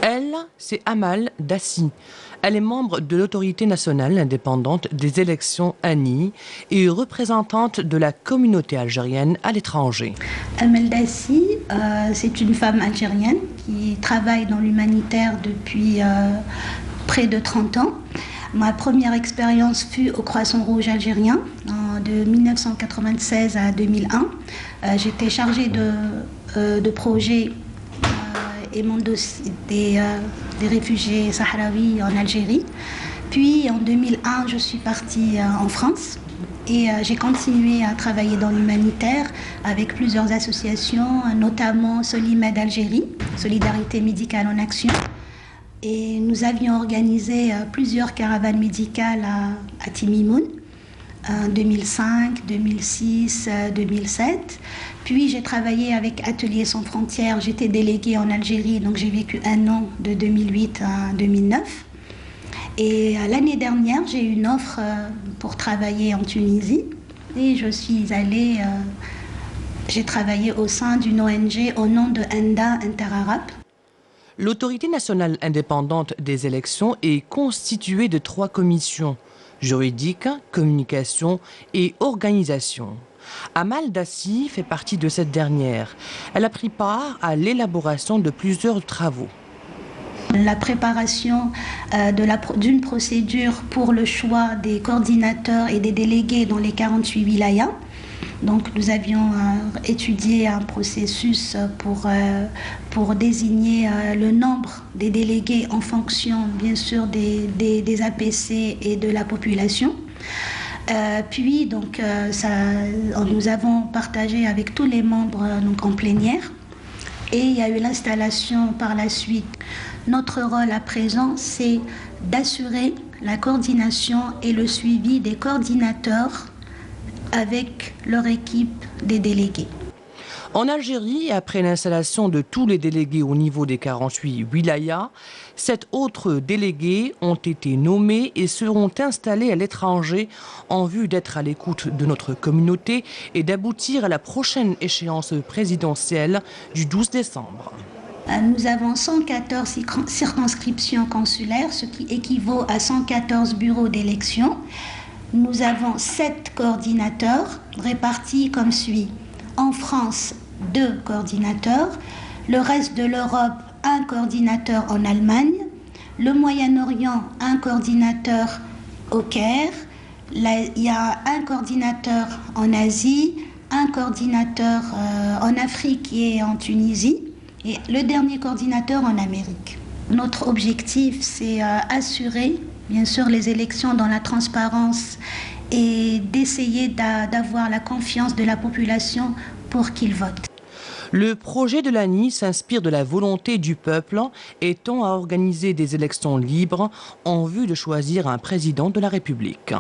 Elle, c'est Amal Dassi. Elle est membre de l'autorité nationale indépendante des élections ANI et représentante de la communauté algérienne à l'étranger. Amal Dassi, c'est une femme algérienne qui travaille dans l'humanitaire depuis près de 30 ans. Ma première expérience fut au Croissant Rouge algérien de 1996 à 2001. J'étais chargée de projets et mon dossier des réfugiés sahraouis en Algérie. Puis en 2001, je suis partie en France et j'ai continué à travailler dans l'humanitaire avec plusieurs associations, notamment Solimed Algérie, Solidarité médicale en action. Et nous avions organisé plusieurs caravanes médicales à Timimoun, en 2005, 2006, 2007. Puis j'ai travaillé avec Ateliers sans frontières. J'étais déléguée en Algérie, donc j'ai vécu un an de 2008 à 2009. Et l'année dernière, j'ai eu une offre pour travailler en Tunisie. Et je suis allée, j'ai travaillé au sein d'une ONG au nom de Enda Interarabe. L'autorité nationale indépendante des élections est constituée de 3 commissions: juridique, communication et organisation. Amal Dassi fait partie de cette dernière. Elle a pris part à l'élaboration de plusieurs travaux. La préparation d'une procédure pour le choix des coordinateurs et des délégués dans les 48 wilayas. Donc nous avions étudié un processus pour désigner le nombre des délégués en fonction bien sûr des APC et de la population. Puis nous avons partagé avec tous les membres en plénière et il y a eu l'installation par la suite. Notre rôle à présent, c'est d'assurer la coordination et le suivi des coordinateurs avec leur équipe des délégués. En Algérie, après l'installation de tous les délégués au niveau des 48 wilayas, 7 autres délégués ont été nommés et seront installés à l'étranger en vue d'être à l'écoute de notre communauté et d'aboutir à la prochaine échéance présidentielle du 12 décembre. Nous avons 114 circonscriptions consulaires, ce qui équivaut à 114 bureaux d'élection. Nous avons 7 coordinateurs répartis comme suit. En France, 2 coordinateurs. Le reste de l'Europe, 1 coordinateur en Allemagne. Le Moyen-Orient, 1 coordinateur au Caire. Il y a 1 coordinateur en Asie, 1 coordinateur en Afrique et en Tunisie. Et le dernier coordinateur en Amérique. Notre objectif, c'est assurer, bien sûr, les élections dans la transparence et d'essayer d'avoir la confiance de la population pour qu'ils votent. Le projet de l'ANI s'inspire de la volonté du peuple et tend à organiser des élections libres en vue de choisir un président de la République.